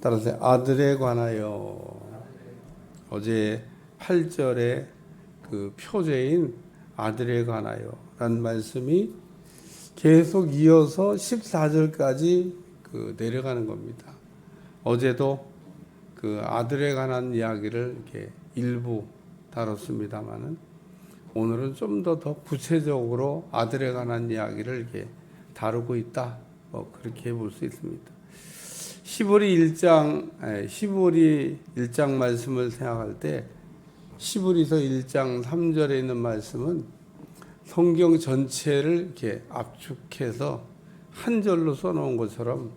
따라서 아들에 관하여 어제 8절에 그 표제인 아들에 관하여 라는 말씀이 계속 이어서 14절까지 내려가는 겁니다. 어제도 그 아들에 관한 이야기를 이렇게 일부 다뤘습니다만은 오늘은 좀 더 구체적으로 아들에 관한 이야기를 이렇게 다루고 있다. 그렇게 볼 수 있습니다. 시브리 1장 말씀을 생각할 때 시브리서 1장 3절에 있는 말씀은 성경 전체를 이렇게 압축해서 한 절로 써놓은 것처럼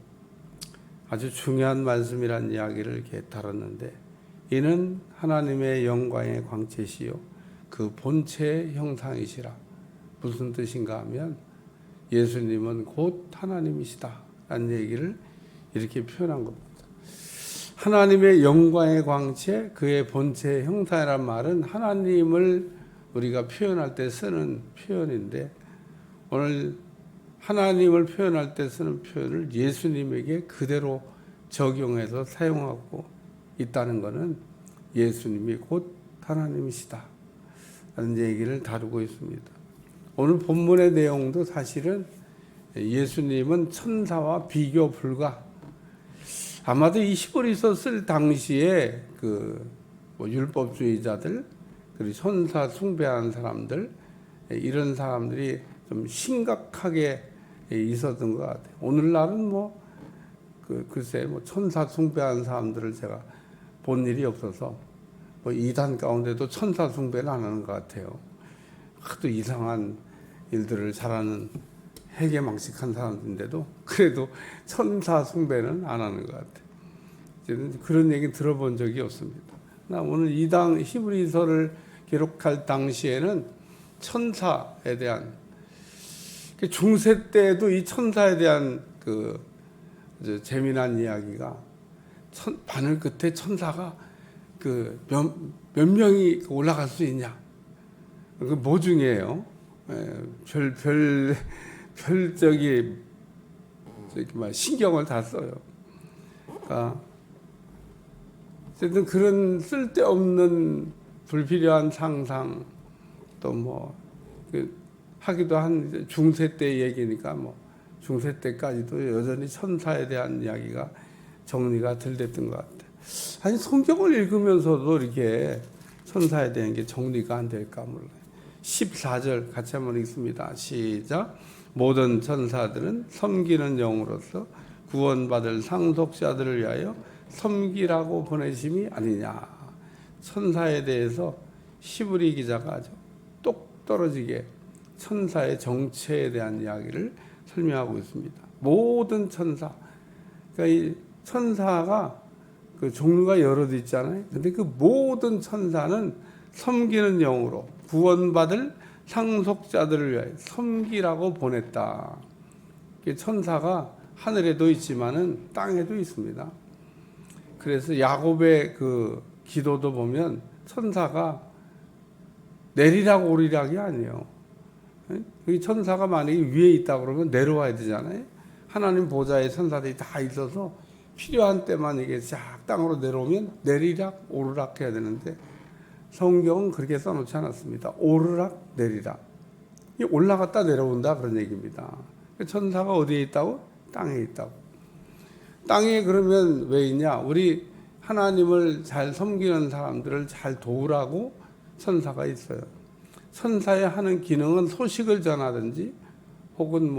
아주 중요한 말씀이라는 이야기를 이렇게 다뤘는데, 이는 하나님의 영광의 광채시요 그 본체의 형상이시라. 무슨 뜻인가 하면 예수님은 곧 하나님이시다 라는 얘기를 이렇게 표현한 겁니다. 하나님의 영광의 광채, 그의 본체의 형상이란 말은 하나님을 우리가 표현할 때 쓰는 표현인데, 오늘 하나님을 표현할 때 쓰는 표현을 예수님에게 그대로 적용해서 사용하고 있다는 것은 예수님이 곧 하나님이시다 라는 얘기를 다루고 있습니다. 오늘 본문의 내용도 사실은 예수님은 천사와 비교 불가. 아마도 이 시브리서 쓸 당시에 율법주의자들, 그리고 천사 숭배하는 사람들, 이런 사람들이 좀 심각하게 있었던 것 같아요. 오늘날은 글쎄 천사 숭배하는 사람들을 제가 본 일이 없어서 이단 가운데도 천사 숭배는 안 하는 것 같아요. 하도 이상한 일들을 잘하는 해괴망측한 사람인데도 그래도 천사 숭배는 안 하는 것 같아요. 그런 얘기 들어본 적이 없습니다. 나 오늘 이당 히브리서를 기록할 당시에는 천사에 대한, 중세 때도 이 천사에 대한 재미난 이야기가, 바늘 끝에 천사가 몇 명이 올라갈 수 있냐, 뭐 중이에요? 별적이 신경을 다 써요. 그러니까 어쨌든 그런 쓸데없는 불필요한 상상, 또 하기도 한 중세 때 얘기니까 중세 때까지도 여전히 천사에 대한 이야기가 정리가 덜 됐던 것 같아요. 아니, 성경을 읽으면서도 이렇게 천사에 대한 게 정리가 안 될까 몰라요. 14절 같이 한번 읽습니다. 시작. 모든 천사들은 섬기는 영으로서 구원받을 상속자들을 위하여 섬기라고 보내심이 아니냐. 천사에 대해서 시브리 기자가 아주 똑 떨어지게 천사의 정체에 대한 이야기를 설명하고 있습니다. 모든 천사, 그러니까 이 천사가 종류가 여럿 있잖아요. 근데 그 모든 천사는 섬기는 영으로 구원받을 상속자들을 위하여 섬기라고 보냈다. 천사가 하늘에도 있지만은 땅에도 있습니다. 그래서 야곱의 기도도 보면 천사가 내리라고 오리락이 아니에요. 이 천사가 만약에 위에 있다 그러면 내려와야 되잖아요. 하나님 보좌에 천사들이 다 있어서 필요한 때만 이게 쫙 땅으로 내려오면 내리락 오르락 해야 되는데, 성경은 그렇게 써놓지 않았습니다. 오르락 내리락, 올라갔다 내려온다 그런 얘기입니다. 천사가 어디에 있다고? 땅에 있다고. 땅에 그러면 왜 있냐? 우리 하나님을 잘 섬기는 사람들을 잘 도우라고 천사가 있어요. 천사의 하는 기능은 소식을 전하든지, 혹은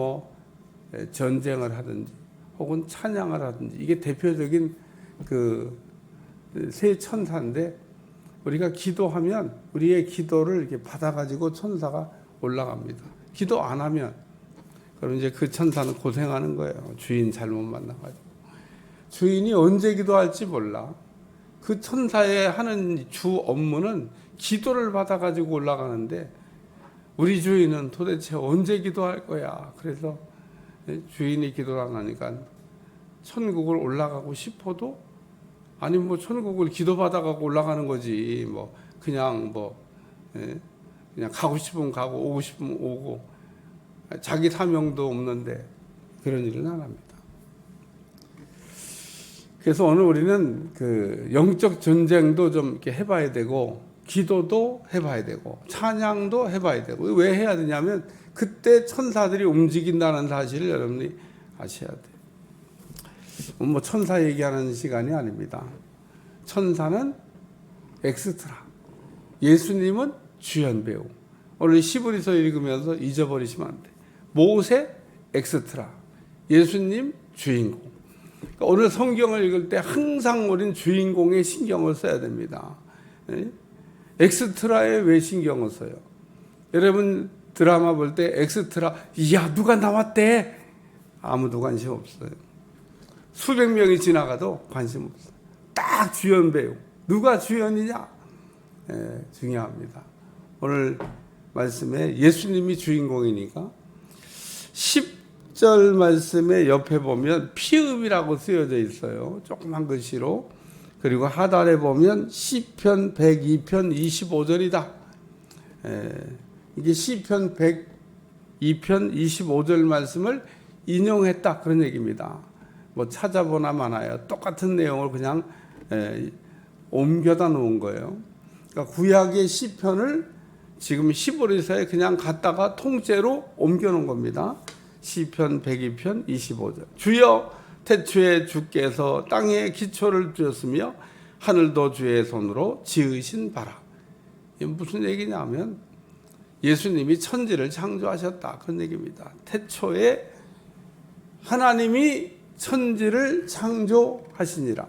전쟁을 하든지, 혹은 찬양을 하든지, 이게 대표적인 세 천사인데, 우리가 기도하면 우리의 기도를 이렇게 받아가지고 천사가 올라갑니다. 기도 안 하면 그럼 이제 그 천사는 고생하는 거예요. 주인 잘못 만나가지고. 주인이 언제 기도할지 몰라. 그 천사의 하는 주 업무는 기도를 받아가지고 올라가는데, 우리 주인은 도대체 언제 기도할 거야. 그래서 주인이 기도를 안 하니까 천국을 올라가고 싶어도, 아니 천국을 기도받아가고 올라가는 거지, 그냥 가고 싶으면 가고 오고 싶으면 오고, 자기 사명도 없는데 그런 일은 안 합니다. 그래서 오늘 우리는 그 영적 전쟁도 좀 이렇게 해봐야 되고, 기도도 해봐야 되고, 찬양도 해봐야 되고. 왜 해야 되냐면 그때 천사들이 움직인다는 사실을 여러분이 아셔야 돼요. 뭐 천사 얘기하는 시간이 아닙니다. 천사는 엑스트라, 예수님은 주연 배우. 오늘 시브리서 읽으면서 잊어버리시면 안 돼. 모세 엑스트라, 예수님 주인공. 그러니까 오늘 성경을 읽을 때 항상 우리는 주인공에 신경을 써야 됩니다. 엑스트라에 왜 신경을 써요? 여러분 드라마 볼 때 엑스트라, 이야 누가 나왔대? 아무도 관심 없어요. 수백 명이 지나가도 관심 없어요. 딱 주연 배우. 누가 주연이냐? 중요합니다. 오늘 말씀에 예수님이 주인공이니까 10절 말씀에 옆에 보면 피음이라고 쓰여져 있어요. 조그만 글씨로. 그리고 하단에 보면 시편 102편 25절이다. 이게 시편 102편 25절 말씀을 인용했다, 그런 얘기입니다. 뭐 찾아보나 마나요. 똑같은 내용을 그냥 옮겨다 놓은 거예요. 그러니까 구약의 시편을 지금 히브리서에 그냥 갖다가 통째로 옮겨 놓은 겁니다. 시편 102편 25절. 주여 태초에 주께서 땅에 기초를 두었으며 하늘도 주의 손으로 지으신 바라. 이게 무슨 얘기냐면 예수님이 천지를 창조하셨다, 그런 얘기입니다. 태초에 하나님이 천지를 창조하시니라.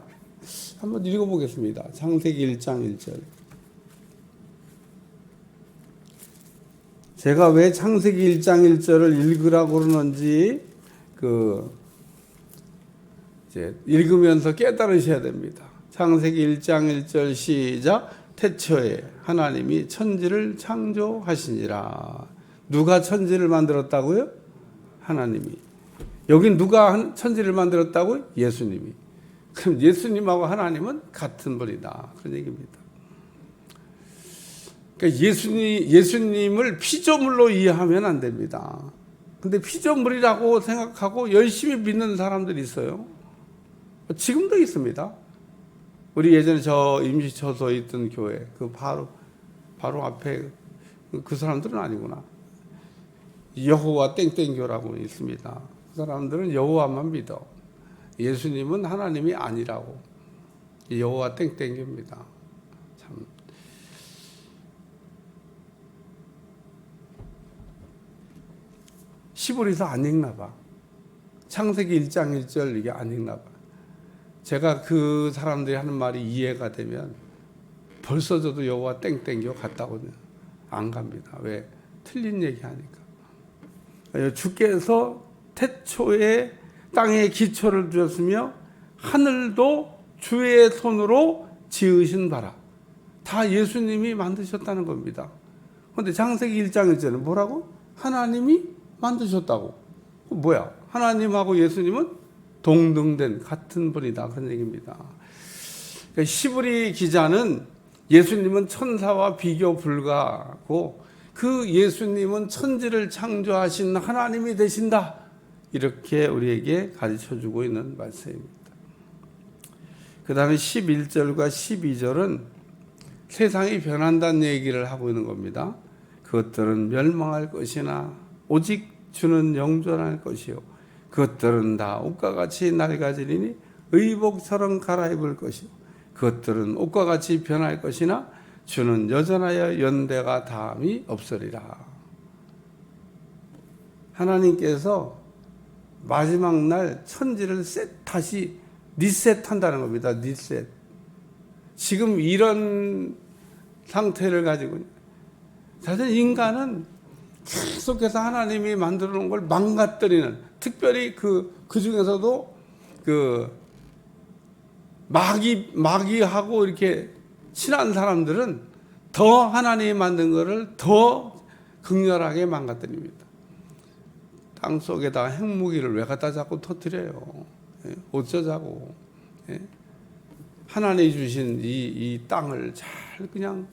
한번 읽어보겠습니다. 창세기 1장 1절. 제가 왜 창세기 1장 1절을 읽으라고 그러는지 이제 읽으면서 깨달으셔야 됩니다. 창세기 1장 1절 시작. 태초에 하나님이 천지를 창조하시니라. 누가 천지를 만들었다고요? 하나님이. 여긴 누가 천지를 만들었다고요? 예수님이. 그럼 예수님하고 하나님은 같은 분이다, 그런 얘기입니다. 그러니까 예수님을 피조물로 이해하면 안 됩니다. 근데 피조물이라고 생각하고 열심히 믿는 사람들이 있어요. 지금도 있습니다. 우리 예전에 저 임시처소에 있던 교회, 그 바로 앞에 그 사람들은 아니구나. 여호와 땡땡교라고 있습니다. 그 사람들은 여호와만 믿어. 예수님은 하나님이 아니라고. 여호와 땡땡교입니다. 참. 시브리서 안 읽나 봐. 창세기 1장 1절 이게 안 읽나 봐. 제가 그 사람들이 하는 말이 이해가 되면 벌써 저도 여호와 땡땡교 갔다거든요. 안 갑니다. 왜? 틀린 얘기하니까. 주께서 태초에 땅에 기초를 두었으며 하늘도 주의 손으로 지으신 바라. 다 예수님이 만드셨다는 겁니다. 그런데 창세기 1장 1절은 뭐라고? 하나님이 만드셨다고. 뭐야? 하나님하고 예수님은 동등된 같은 분이다, 그런 얘기입니다. 그러니까 시브리 기자는 예수님은 천사와 비교 불가하고 그 예수님은 천지를 창조하신 하나님이 되신다, 이렇게 우리에게 가르쳐주고 있는 말씀입니다. 그 다음에 11절과 12절은 세상이 변한다는 얘기를 하고 있는 겁니다. 그것들은 멸망할 것이나 오직 주는 영존할 것이요 그것들은 다 옷과 같이 낡아지리니 의복처럼 갈아입을 것이요 그것들은 옷과 같이 변할 것이나 주는 여전하여 연대가 다함이 없으리라. 하나님께서 마지막 날 천지를 다시 리셋한다는 겁니다. 리셋. 지금 이런 상태를 가지고 사실 인간은 계속해서 하나님이 만들어 놓은 걸 망가뜨리는, 특별히 그 중에서도 마귀하고 이렇게 친한 사람들은 더 하나님이 만든 거를 더 극렬하게 망가뜨립니다. 땅 속에다 핵무기를 왜 갖다 자꾸 터뜨려요? 어쩌자고. 하나님이 주신 이 땅을 잘 그냥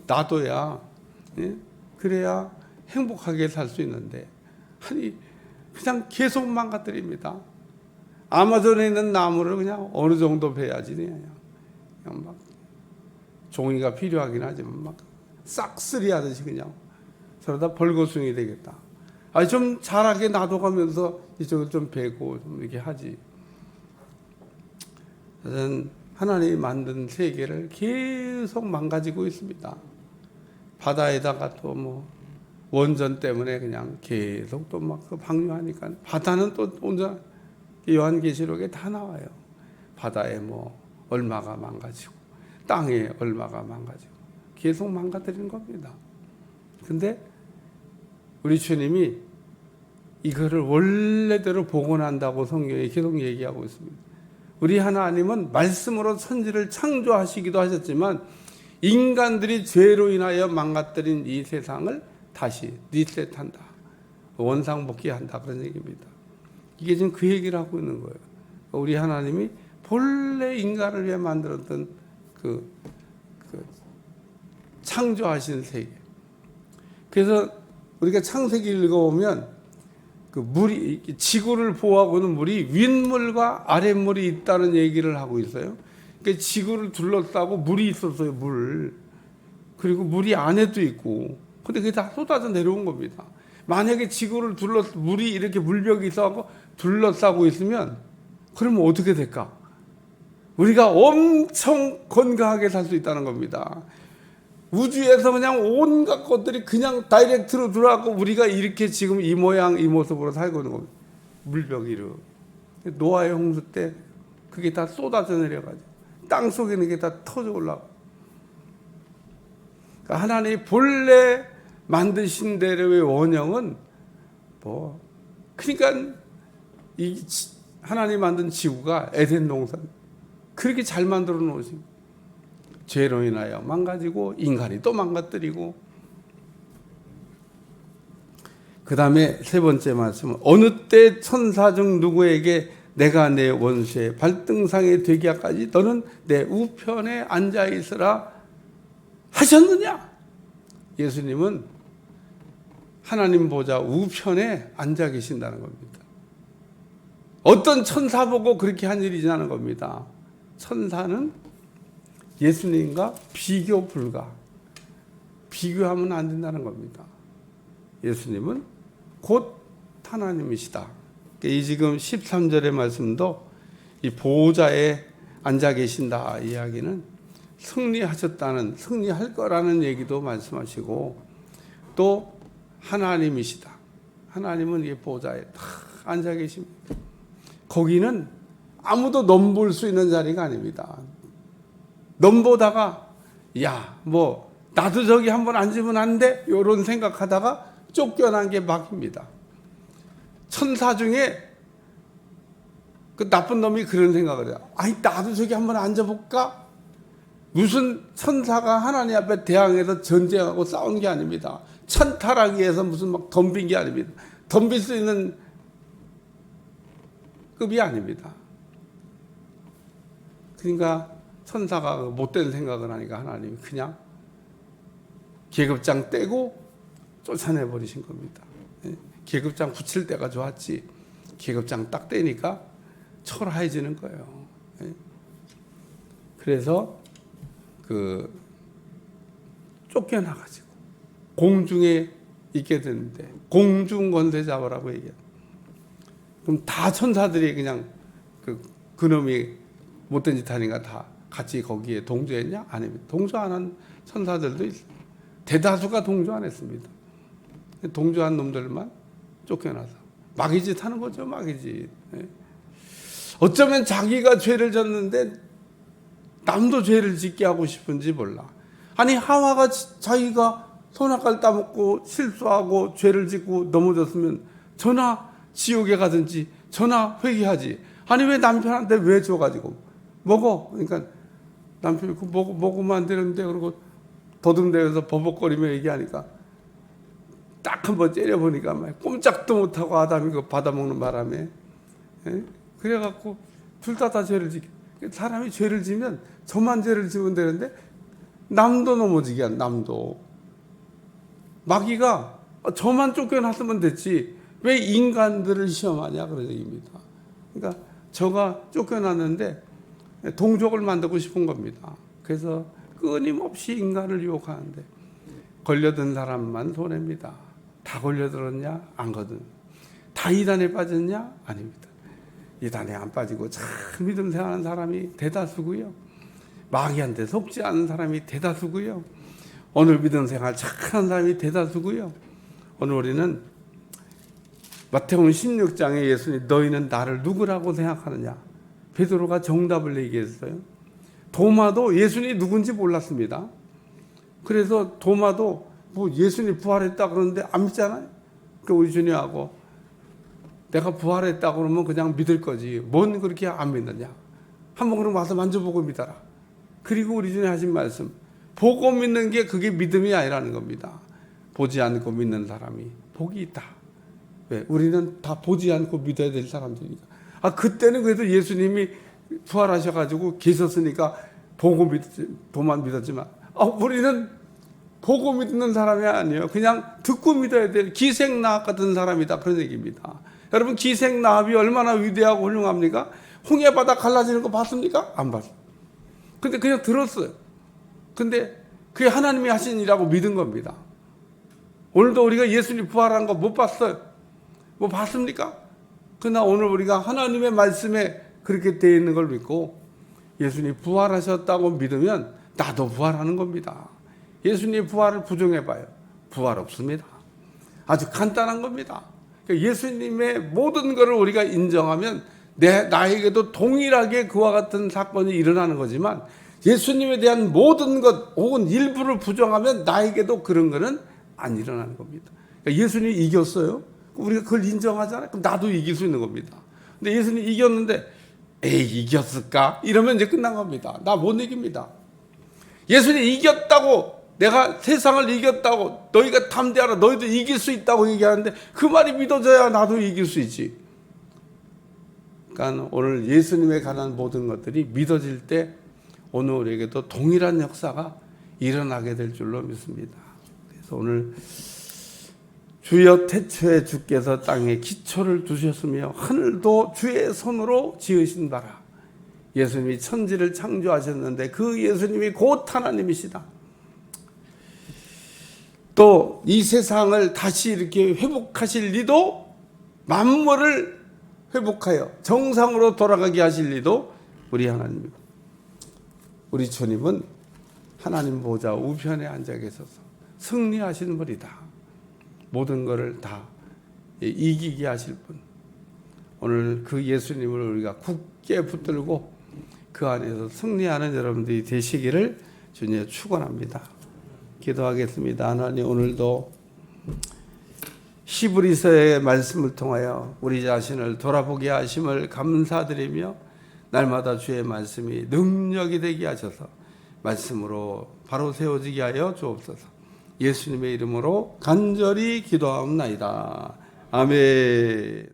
놔둬야, 그래야 행복하게 살 수 있는데, 아니 그냥 계속 망가뜨립니다. 아마존에 있는 나무를 그냥 어느 정도 베야지 그냥 막 종이가 필요하긴 하지만 막 싹쓸이 하듯이 그냥 저러다 벌거숭이 되겠다. 아니 좀 잘하게 놔둬가면서 이쪽을 좀 베고 좀 이렇게 하지. 저는 하나님이 만든 세계를 계속 망가지고 있습니다. 바다에다가 또 뭐 원전 때문에 그냥 계속 또 막 방류하니까 바다는 또 온전 요한계시록에 다 나와요. 바다에 뭐 얼마가 망가지고 땅에 얼마가 망가지고 계속 망가뜨리는 겁니다. 근데 우리 주님이 이거를 원래대로 복원한다고 성경에 계속 얘기하고 있습니다. 우리 하나님은 말씀으로 천지를 창조하시기도 하셨지만 인간들이 죄로 인하여 망가뜨린 이 세상을 다시 리셋한다. 원상복귀한다. 그런 얘기입니다. 이게 지금 그 얘기를 하고 있는 거예요. 우리 하나님이 본래 인간을 위해 만들었던 그 창조하신 세계. 그래서 우리가 창세기 읽어보면 그 물이, 지구를 보호하고 있는 물이 윗물과 아랫물이 있다는 얘기를 하고 있어요. 그러니까 지구를 둘러싸고 물이 있었어요, 물. 그리고 물이 안에도 있고. 근데 그게 다 쏟아져 내려온 겁니다. 만약에 지구를 물이 이렇게 물벽이 있어갖고 둘러싸고 있으면, 그러면 어떻게 될까? 우리가 엄청 건강하게 살 수 있다는 겁니다. 우주에서 그냥 온갖 것들이 그냥 다이렉트로 들어가고 우리가 이렇게 지금 이 모양 이 모습으로 살고 있는 겁니다. 물벽 위로. 노아의 홍수 때 그게 다 쏟아져 내려가죠. 땅 속에 있는 게 다 터져 올라가고. 그러니까 하나님이 본래 만드신 대로의 원형은 뭐 그러니까 이 하나님 만든 지구가 에덴 동산 그렇게 잘 만들어 놓으신 죄로 인하여 망가지고 인간이 또 망가뜨리고. 그 다음에 세 번째 말씀은 어느 때 천사 중 누구에게 내가 내 원수의 발등상에 되게 하까지 너는 내 우편에 앉아 있으라 하셨느냐? 예수님은 하나님 보좌 우편에 앉아 계신다는 겁니다. 어떤 천사 보고 그렇게 한 일이지 않은 겁니다. 천사는 예수님과 비교 불가. 비교하면 안 된다는 겁니다. 예수님은 곧 하나님이시다. 이 지금 13절의 말씀도 이 보호자에 앉아 계신다 이야기는 승리하셨다는, 승리할 거라는 얘기도 말씀하시고 또 하나님이시다. 하나님은 이 보호자에 다 앉아 계십니다. 거기는 아무도 넘볼 수 있는 자리가 아닙니다. 넘보다가 야, 뭐 나도 저기 한번 앉으면 안 돼? 이런 생각하다가 쫓겨난 게 막입니다. 천사 중에 그 나쁜 놈이 그런 생각을 해요. 아니 나도 저기 한번 앉아볼까? 무슨 천사가 하나님 앞에 대항해서 전쟁하고 싸운 게 아닙니다. 천타라기 위해서 무슨 막 덤빈 게 아닙니다. 덤빌 수 있는 급이 아닙니다. 그러니까 천사가 못된 생각을 하니까 하나님이 그냥 계급장 떼고 쫓아내버리신 겁니다. 계급장 붙일 때가 좋았지 계급장 딱 떼니까 초라해지는 거예요. 그래서 쫓겨나가지고 공중에 있게 되는데 공중 권세 잡으라고 얘기해요. 그럼 다 천사들이 그냥 그놈이 못된 짓 하니까 다 같이 거기에 동조했냐? 아닙니다. 동조 안 한 천사들도 있어요. 대다수가 동조 안 했습니다. 동조한 놈들만 쫓겨나서 마귀짓 하는 거죠. 마귀짓. 어쩌면 자기가 죄를 졌는데 남도 죄를 짓게 하고 싶은지 몰라. 아니 하와가 자기가 선악과를 따먹고 실수하고 죄를 짓고 넘어졌으면 저나 지옥에 가든지 저나 회개하지. 아니 왜 남편한테 왜 줘가지고 먹어. 그러니까 남편이 먹으면 안 되는데 그러고 더듬대면서 버벅거리며 얘기하니까 딱 한번 째려보니까 꼼짝도 못하고 아담이 그거 받아먹는 바람에 그래갖고 둘 다 죄를 지게. 사람이 죄를 지면 저만 죄를 지면 되는데 남도 넘어지게 한 남도. 마귀가 저만 쫓겨났으면 됐지 왜 인간들을 시험하냐 그런 얘기입니다. 그러니까 저가 쫓겨났는데 동족을 만들고 싶은 겁니다. 그래서 끊임없이 인간을 유혹하는데 걸려든 사람만 손해입니다. 다 걸려들었냐? 안 거든. 다 이단에 빠졌냐? 아닙니다. 이단에 안 빠지고 참 믿음 생활하는 사람이 대다수고요. 마귀한테 속지 않은 사람이 대다수고요. 오늘 믿음 생활 착한 사람이 대다수고요. 오늘 우리는 마태복음 16장에 예수님 너희는 나를 누구라고 생각하느냐? 베드로가 정답을 얘기했어요. 도마도 예수님이 누군지 몰랐습니다. 그래서 도마도 뭐 예수님이 부활했다 그러는데 안 믿잖아요. 그러니까 우리 주님하고 내가 부활했다 그러면 그냥 믿을 거지. 뭔 그렇게 안 믿느냐. 한번 그럼 와서 만져보고 믿어라. 그리고 우리 주님 하신 말씀. 보고 믿는 게 그게 믿음이 아니라는 겁니다. 보지 않고 믿는 사람이 복이 있다. 왜? 우리는 다 보지 않고 믿어야 될 사람들이니까. 그때는 그래도 예수님이 부활하셔가지고 계셨으니까 보고 도만 믿었지만, 우리는 보고 믿는 사람이 아니에요. 그냥 듣고 믿어야 될 기생나합 같은 사람이다. 그런 얘기입니다. 여러분, 기생나합이 얼마나 위대하고 훌륭합니까? 홍해바다 갈라지는 거 봤습니까? 안 봤어요. 근데 그냥 들었어요. 근데 그게 하나님이 하신 일이라고 믿은 겁니다. 오늘도 우리가 예수님 부활한 거 못 봤어요. 뭐 봤습니까? 그러나 오늘 우리가 하나님의 말씀에 그렇게 되어 있는 걸 믿고 예수님이 부활하셨다고 믿으면 나도 부활하는 겁니다. 예수님의 부활을 부정해봐요. 부활 없습니다. 아주 간단한 겁니다. 예수님의 모든 것을 우리가 인정하면 나에게도 동일하게 그와 같은 사건이 일어나는 거지만 예수님에 대한 모든 것 혹은 일부를 부정하면 나에게도 그런 거는 안 일어나는 겁니다. 그러니까 예수님이 이겼어요. 우리가 그걸 인정하잖아요. 그럼 나도 이길 수 있는 겁니다. 근데 예수님이 이겼는데 에이 이겼을까? 이러면 이제 끝난 겁니다. 나 못 이깁니다. 예수님이 이겼다고 내가 세상을 이겼다고 너희가 담대하라 너희도 이길 수 있다고 얘기하는데 그 말이 믿어져야 나도 이길 수 있지. 그러니까 오늘 예수님에 관한 모든 것들이 믿어질 때 오늘 우리에게도 동일한 역사가 일어나게 될 줄로 믿습니다. 그래서 오늘 주여 태초에 주께서 땅에 기초를 두셨으며 하늘도 주의 손으로 지으신 바라. 예수님이 천지를 창조하셨는데 그 예수님이 곧 하나님이시다. 또 이 세상을 다시 이렇게 회복하실 리도 만물을 회복하여 정상으로 돌아가게 하실 리도 우리 하나님이고 우리 주님은 하나님 보좌 우편에 앉아 계셔서 승리하신 분이다. 모든 것을 다 이기게 하실 분. 오늘 그 예수님을 우리가 굳게 붙들고 그 안에서 승리하는 여러분들이 되시기를 주님 축원합니다. 기도하겠습니다. 하나님 오늘도 히브리서의 말씀을 통하여 우리 자신을 돌아보게 하심을 감사드리며 날마다 주의 말씀이 능력이 되게 하셔서 말씀으로 바로 세워지게 하여 주옵소서. 예수님의 이름으로 간절히 기도하옵나이다. 아멘.